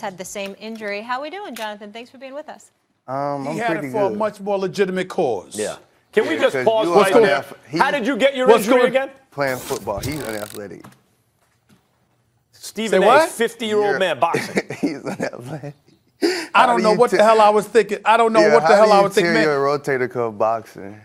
had the same injury. How we doing, Jonathan? Thanks for being with us. I'm he had pretty it for good. a much more legitimate cause. Yeah. Can we just because pause you right are there? How did you get your What's injury going- again? Playing football. He's unathletic. Stephen Say A, what? 50-year-old man boxing. He's unathletic. I don't know what the hell I was thinking. I don't know what the hell I was thinking. Tear Man, your rotator cuff boxing.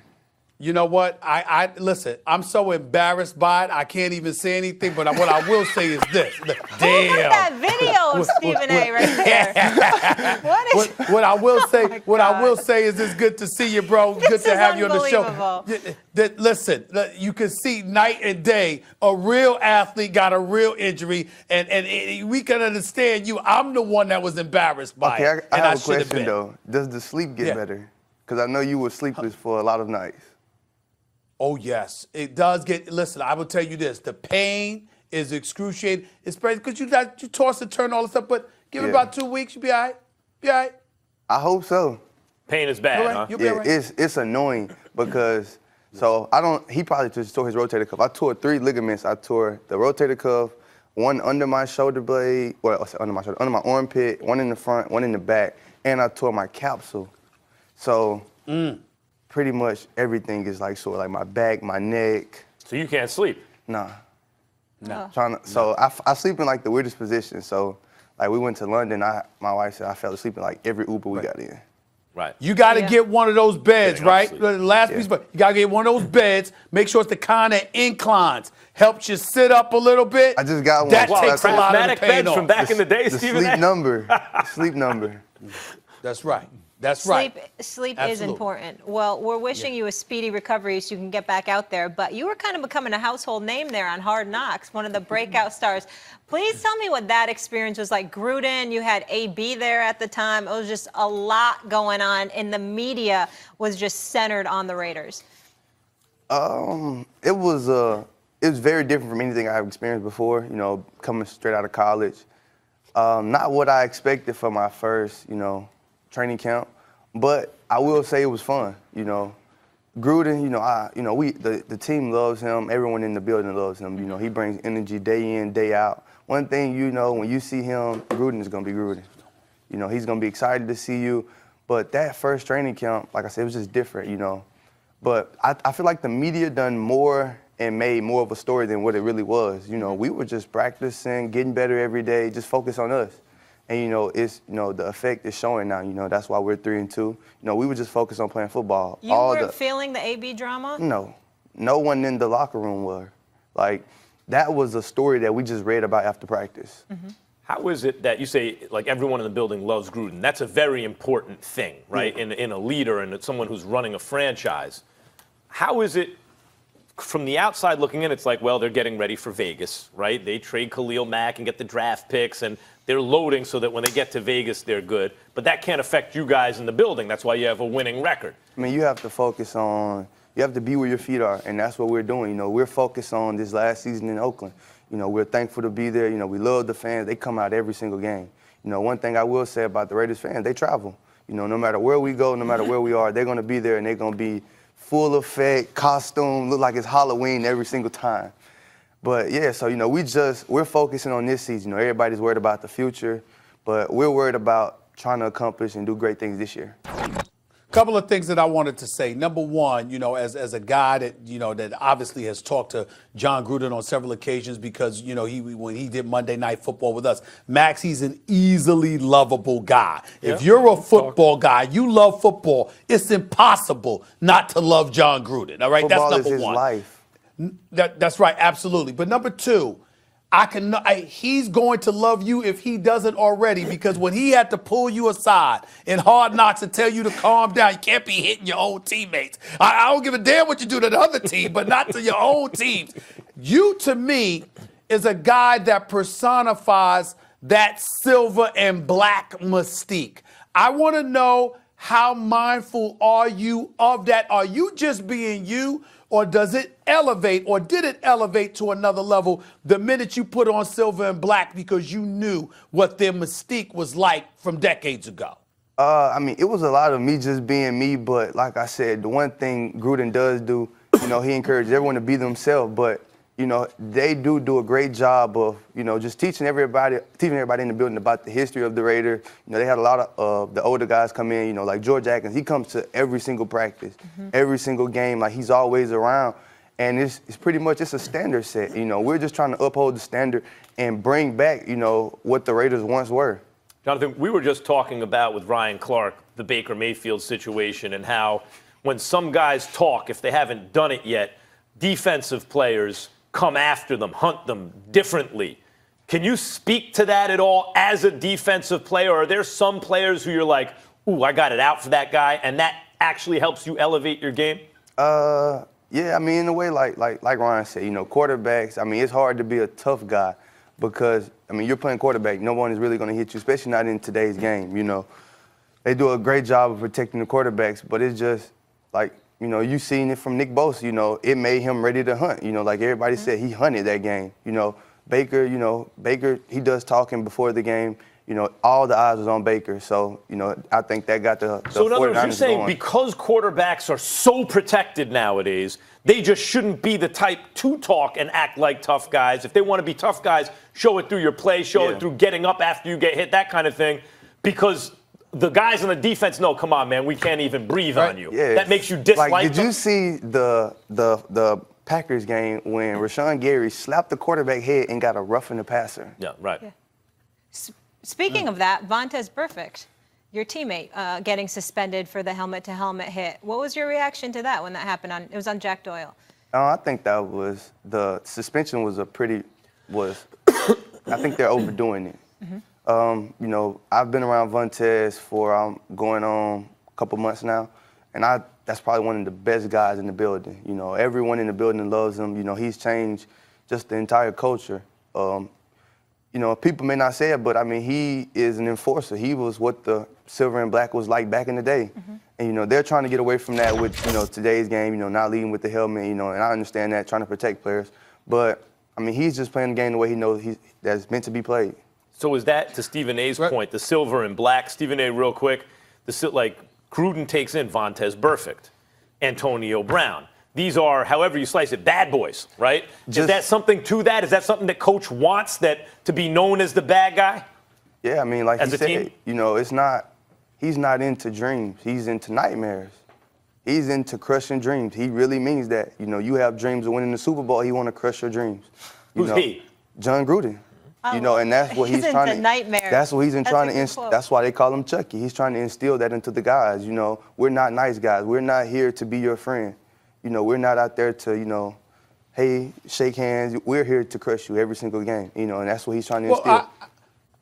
you know what? I listen. I'm so embarrassed by it. I can't even say anything. But what I will say is this. Look at that video of Stephen A. right there. What is? What I will say, my what I God. will say is it's good to see you, bro. Good This to is have you on the show. unbelievable. Listen, you can see night and day a real athlete got a real injury, and we can understand you. I'm the one that was embarrassed by Okay, it, I and have a should have question been. though. Does the sleep get Yeah. better? Because I know you were sleepless for a lot of nights. Oh yes, it does get. Listen, I will tell you this: the pain is excruciating. It's because you toss and turn all this stuff, but give it about 2 weeks, you'll be all right. Be all right. I hope so. Pain is bad, All right, huh? you'll be all right. It's annoying because he probably just tore his rotator cuff. I tore 3 ligaments. I tore the rotator cuff, one under my shoulder blade, under my armpit, one in the front, one in the back, and I tore my capsule. So pretty much everything is like sore, like my back, my neck. So you can't sleep. Nah. No. So I sleep in like the weirdest position. So like we went to London, my wife said I fell asleep in like every Uber we got in. Right. You got to Yeah. get one of those beds, Getting up right? sleep. The last piece, but you got to get one of those beds. Make sure it's the kind that inclines, helps you sit up a little bit. I just got one. That Wow, takes a lot of the Craftmatic pain beds off. from back in the day, The Stephen sleep A. number. The sleep number. That's right. That's right. Sleep is Absolutely. important. Well, we're wishing you a speedy recovery so you can get back out there. But you were kind of becoming a household name there on Hard Knocks, one of the breakout stars. Please tell me what that experience was like. Gruden, you had AB there at the time. It was just a lot going on, and the media was just centered on the Raiders. It was very different from anything I've experienced before. You know, coming straight out of college. Not what I expected for my first, training camp, but I will say it was fun. You know, Gruden. The team loves him. Everyone in the building loves him. You know, he brings energy day in, day out. One thing when you see him, Gruden is gonna be Gruden. You know, he's gonna be excited to see you. But that first training camp, like I said, it was just different. But I feel like the media done more and made more of a story than what it really was. We were just practicing, getting better every day, just focus on us. And, the effect is showing now. That's why we're 3-2. We were just focused on playing football. You weren't feeling the AB drama? No. No one in the locker room were. Like, that was a story that we just read about after practice. Mm-hmm. How is it that you say, like, everyone in the building loves Gruden? That's a very important thing, right, in a leader and someone who's running a franchise. How is it, from the outside looking in, it's like, well, they're getting ready for Vegas, right? They trade Khalil Mack and get the draft picks, and they're loading so that when they get to Vegas, they're good. But that can't affect you guys in the building. That's why you have a winning record. I mean, you have to focus on, you have to be where your feet are, and that's what we're doing. We're focused on this last season in Oakland. We're thankful to be there. We love the fans. They come out every single game. One thing I will say about the Raiders fans, they travel. No matter where we go, no matter where we are, they're going to be there, and they're going to be full effect, costume, look like it's Halloween every single time. But yeah, so we're focusing on this season. Everybody's worried about the future, but we're worried about trying to accomplish and do great things this year. Couple of things that I wanted to say. Number one, as a guy that that obviously has talked to John Gruden on several occasions because when he did Monday Night Football with us, Max, he's an easily lovable guy. Yeah. If you're a football guy, you love football. It's impossible not to love John Gruden. All right, Football that's is number his one. life. That's right, absolutely. But number two, he's going to love you if he doesn't already, because when he had to pull you aside in Hard Knocks and tell you to calm down, you can't be hitting your own teammates. I don't give a damn what you do to the other team, but not to your own teams. You, to me, is a guy that personifies that silver and black mystique. I want to know, how mindful are you of that? Are you just being you? Or does it elevate, or did it elevate to another level the minute you put on silver and black because you knew what their mystique was like from decades ago? It was a lot of me just being me, but like I said, the one thing Gruden does do, he encourages everyone to be themselves, but you know, they do a great job of, you know, just teaching everybody in the building about the history of the Raiders. You know, they had a lot of the older guys come in, you know, like George Atkins. He comes to every single practice, every single game. Like, he's always around. And it's pretty much, it's a standard set. You know, we're just trying to uphold the standard and bring back, you know, what the Raiders once were. Johnathan, we were just talking about with Ryan Clark the Baker Mayfield situation and how when some guys talk, if they haven't done it yet, defensive players come after them, hunt them differently. Can you speak to that at all as a defensive player? Are there some players who you're like, ooh, I got it out for that guy, and that actually helps you elevate your game? Yeah, I mean, in a way, like Ryan said, you know, quarterbacks, I mean, it's hard to be a tough guy because, I mean, you're playing quarterback. No one is really going to hit you, especially not in today's game, you know. They do a great job of protecting the quarterbacks, but it's just like, you know, you seen it from Nick Bosa, you know, it made him ready to hunt. You know, like everybody said, he hunted that game. You know, Baker, he does talking before the game. You know, all the eyes was on Baker. So, you know, I think that got the So, in other words, you're saying going. because quarterbacks are so protected nowadays, they just shouldn't be the type to talk and act like tough guys. If they want to be tough guys, show it through your play, show it through getting up after you get hit, that kind of thing. Because the guys on the defense know, come on, man, we can't even breathe on you. Yeah. That makes you dislike like, did them. you see the Packers game when Rashawn Gary slapped the quarterback head and got a roughing the passer? Yeah, right. Yeah. Speaking of that, Vontaze Burfict, your teammate, getting suspended for the helmet-to-helmet hit. What was your reaction to that when that happened? It was on Jack Doyle. I think that was the suspension was I think they're overdoing it. You know, I've been around Vontaze for going on a couple months now, and that's probably one of the best guys in the building. You know, everyone in the building loves him. You know, he's changed just the entire culture. You know, people may not say it, but I mean, he is an enforcer. He was what the silver and black was like back in the day. And, you know, they're trying to get away from that with, you know, today's game, you know, not leading with the helmet, you know, and I understand that, trying to protect players. But, I mean, he's just playing the game the way he knows that's meant to be played. So is that, to Stephen A's point, the silver and black? Stephen A, real quick, like Gruden takes in Vontaze Burfict, Antonio Brown. These are, however you slice it, bad boys, right? Is that something to that? Is that something that Coach wants, that to be known as the bad guy? Yeah, I mean, like as he said, team? You know, he's not into dreams. He's into nightmares. He's into crushing dreams. He really means that. You know, you have dreams of winning the Super Bowl. He want to crush your dreams. Who's he? John Gruden. You know, and that's what he's trying to. Nightmares. That's what he's trying to instill. That's why they call him Chucky. He's trying to instill that into the guys. You know, we're not nice guys. We're not here to be your friend. You know, we're not out there to, you know, hey, shake hands. We're here to crush you every single game. You know, and that's what he's trying to instill.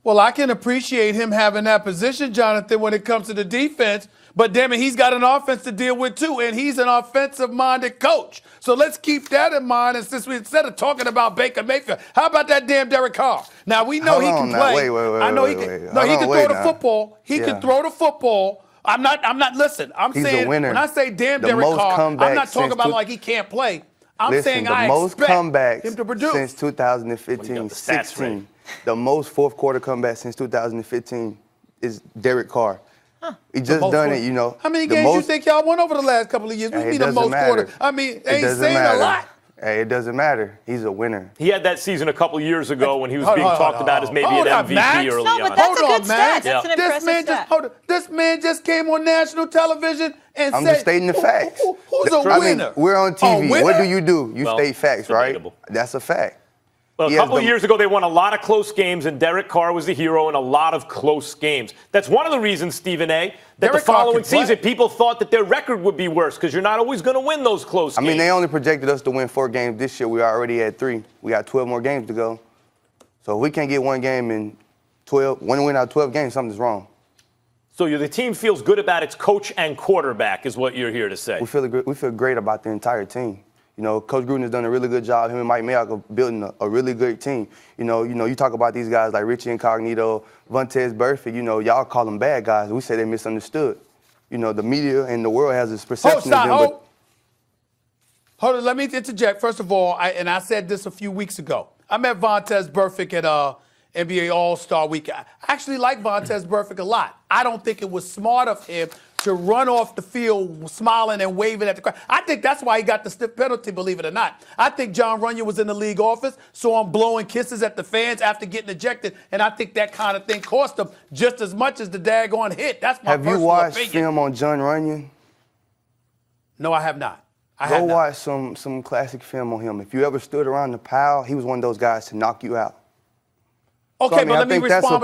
Well, I can appreciate him having that position, Johnathan, when it comes to the defense. But, damn it, he's got an offense to deal with, too, and he's an offensive-minded coach. So let's keep that in mind. And since instead of talking about Baker Mayfield, how about that damn Derek Carr? Now, we know he can play. Wait, I know he can. No, he can throw the football. He can throw the football. I'm not, listen, I'm He's saying, a winner. when I say damn Derek Carr, I'm not talking about like he can't play. I'm saying I expect him to produce. Since 2015, 16. The most fourth-quarter comeback since 2015 is Derek Carr. He just done it, you know. How many games you think y'all won over the last couple of years? We mean the most quarter. I mean, ain't saying a lot. Hey, it doesn't matter. He's a winner. He had that season a couple years ago when he was being talked about as maybe an MVP early on. No, but that's a good stat. That's an impressive stat. This man just came on national television and I'm said, just stating the facts. Who's a winner? Mean, we're on TV. What do? You state facts, right? Debatable. That's a fact. Well, a couple of years ago, they won a lot of close games, and Derek Carr was the hero in a lot of close games. That's one of the reasons, Stephen A., that the following season people thought that their record would be worse because you're not always going to win those close games. I mean, they only projected us to win 4 games this year. We already at 3. We got 12 more games to go. So if we can't get one game in 12, one win out of 12 games, something's wrong. So the team feels good about its coach and quarterback is what you're here to say. We feel great about the entire team. You know, Coach Gruden has done a really good job. Him and Mike Mayock are building a really good team. You know, you talk about these guys like Richie Incognito, Vontaze Burfict. You know, y'all call them bad guys. We say they're misunderstood. You know, the media and the world has this perception of them. Hold on, let me interject. First of all, I said this a few weeks ago. I met Vontaze Burfict at NBA All-Star Week. I actually like Vontaze Burfict a lot. I don't think it was smart of him to run off the field smiling and waving at the crowd. I think that's why he got the stiff penalty, believe it or not. I think John Runyon was in the league office, saw him blowing kisses at the fans after getting ejected, and I think that kind of thing cost him just as much as the daggone hit. That's my personal opinion. Have you watched film on John Runyon? No, I have not. Go watch some classic film on him. If you ever stood around the pile, he was one of those guys to knock you out. Okay, so, I mean, but let me respond.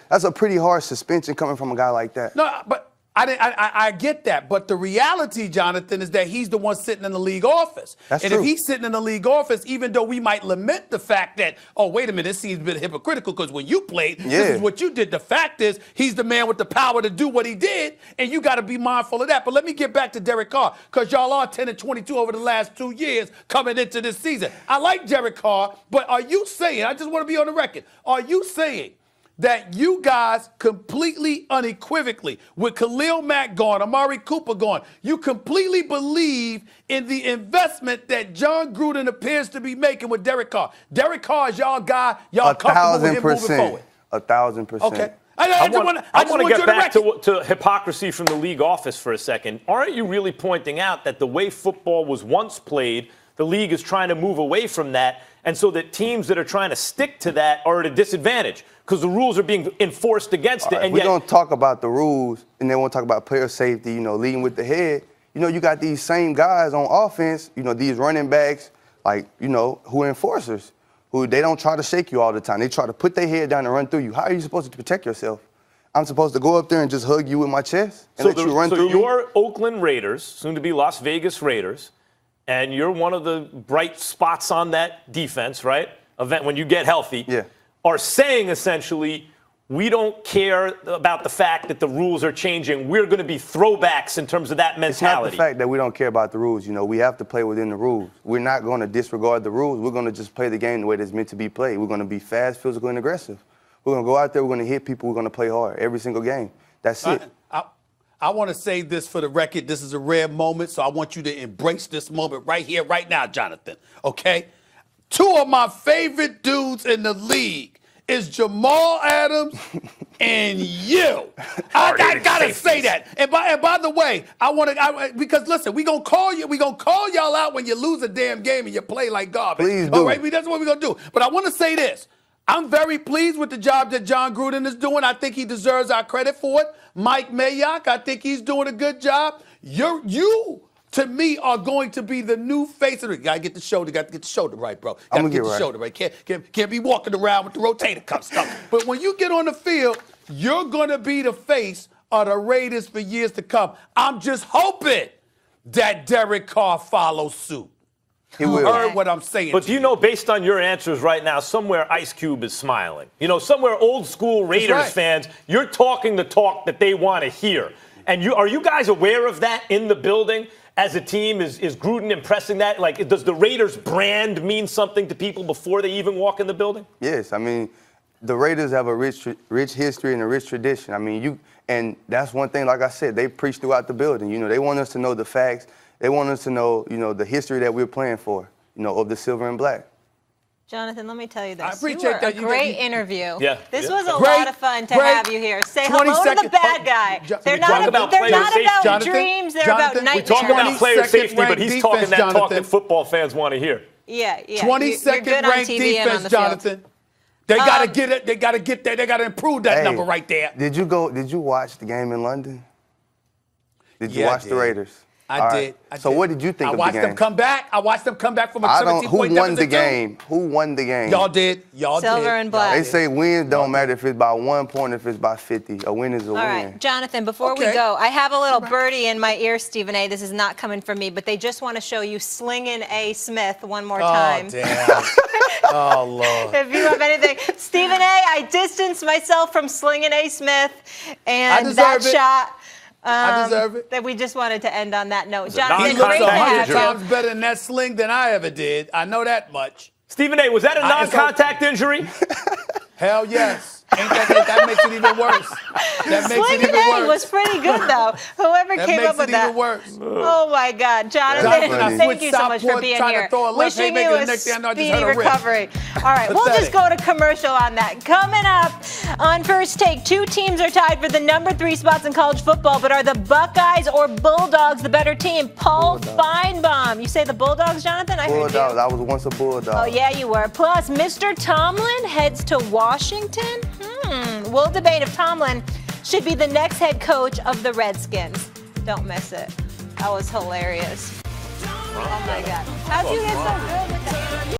That's a pretty harsh suspension coming from a guy like that. No, but I get that, but the reality, Jonathan, is that he's the one sitting in the league office. That's and true. If he's sitting in the league office, even though we might lament the fact that, oh, wait a minute, this seems a bit hypocritical because when you played, this is what you did. The fact is, he's the man with the power to do what he did, and you got to be mindful of that. But let me get back to Derek Carr, because y'all are 10-22 over the last 2 years coming into this season. I like Derek Carr, but are you saying, I just want to be on the record, are you saying that you guys completely unequivocally, with Khalil Mack gone, Amari Cooper gone, you completely believe in the investment that John Gruden appears to be making with Derek Carr? Derek Carr is y'all guy, y'all comfortable with him moving forward? 1,000%. Okay. I want to get back to hypocrisy from the league office for a second. Aren't you really pointing out that the way football was once played, the league is trying to move away from that, and so that teams that are trying to stick to that are at a disadvantage because the rules are being enforced against it. And we don't talk about the rules, and then we'll talk about player safety, leading with the head. You got these same guys on offense, these running backs, who are enforcers, who they don't try to shake you all the time. They try to put their head down and run through you. How are you supposed to protect yourself? I'm supposed to go up there and just hug you with my chest and let you run through me? So you're Oakland Raiders, soon to be Las Vegas Raiders, and you're one of the bright spots on that defense, right? Event when you get healthy, are saying essentially, we don't care about the fact that the rules are changing. We're going to be throwbacks in terms of that mentality. It's not the fact that we don't care about the rules. We have to play within the rules. We're not going to disregard the rules. We're going to just play the game the way it's meant to be played. We're going to be fast, physical, and aggressive. We're going to go out there. We're going to hit people. We're going to play hard every single game. That's it. I want to say this for the record. This is a rare moment, so I want you to embrace this moment right here, right now, Jonathan, okay? Two of my favorite dudes in the league is Jamal Adams and you. I gotta say that. And by the way, because listen, we gonna call y'all out when you lose a damn game and you play like garbage. Please do. All right, that's what we're gonna do. But I want to say this. I'm very pleased with the job that John Gruden is doing. I think he deserves our credit for it. Mike Mayock, I think he's doing a good job. You, to me, are going to be the new face of it. Got to get the shoulder right, bro. Got to get the shoulder right. Can't be walking around with the rotator cuff stuff. But when you get on the field, you're going to be the face of the Raiders for years to come. I'm just hoping that Derek Carr follows suit. He will. You heard what I'm saying. But do you know, based on your answers right now, somewhere Ice Cube is smiling. Somewhere old school Raiders fans, you're talking the talk that they want to hear. And are you guys aware of that in the building as a team? Is Gruden impressing that? Like, does the Raiders brand mean something to people before they even walk in the building? Yes. I mean, the Raiders have a rich history and a rich tradition. I mean, and that's one thing, like I said, they preach throughout the building. They want us to know the facts. They want us to know, the history that we're playing for, of the silver and black. Jonathan, let me tell you this. I appreciate that. A great interview. Yeah. This was a lot of fun to have you here. Say hello to the bad guy. They're not about dreams. They're about nightmares. We talk about player safety, but he's talking that talk that football fans want to hear. Yeah. 22nd ranked defense, Jonathan. They got to get it. They got to get there. They got to improve that number right there. Did you watch the game in London? Did you watch the Raiders? I did. So what did you think of the game? I watched them come back from a 17-point deficit. Who won the game? Who won the game? Y'all did. Silver and black. They say wins don't matter if it's by 1 point, if it's by 50. A win is a win. All right, Jonathan, before we go, I have a little birdie in my ear, Stephen A. This is not coming from me, but they just want to show you Slingin' A. Smith one more time. Oh, damn. Oh, Lord. If you have anything. Stephen A., I distanced myself from Slingin' A. Smith and that shot. I deserve it. That we just wanted to end on that note. Jonathan, Jonathan, great to have you. 100 times better in that sling than I ever did. I know that much. Stephen A., was that a non-contact injury? Hell yes. Ain't that makes it even worse. That makes it Swinging even A worse. was pretty good, though. Whoever That came makes up with it that. even worse. Oh, my God. Jonathan, Jonathan, I thank switched you so much for southpaw, being trying to here. throw a left Wishing haymaker, you the a next thing I know, I just speedy heard a rip. recovery. All right, we'll just Pathetic. go to commercial on that. Coming up on First Take, two teams are tied for the number 3 spots in college football, but are the Buckeyes or Bulldogs the better team? Paul Feinbaum. You say the Bulldogs, Jonathan? I heard you. Bulldogs. I was once a Bulldog. Oh, yeah, you were. Plus, Mr. Tomlin heads to Washington. We'll debate if Tomlin should be the next head coach of the Redskins. Don't miss it. That was hilarious. Oh, my God. How'd you get so good with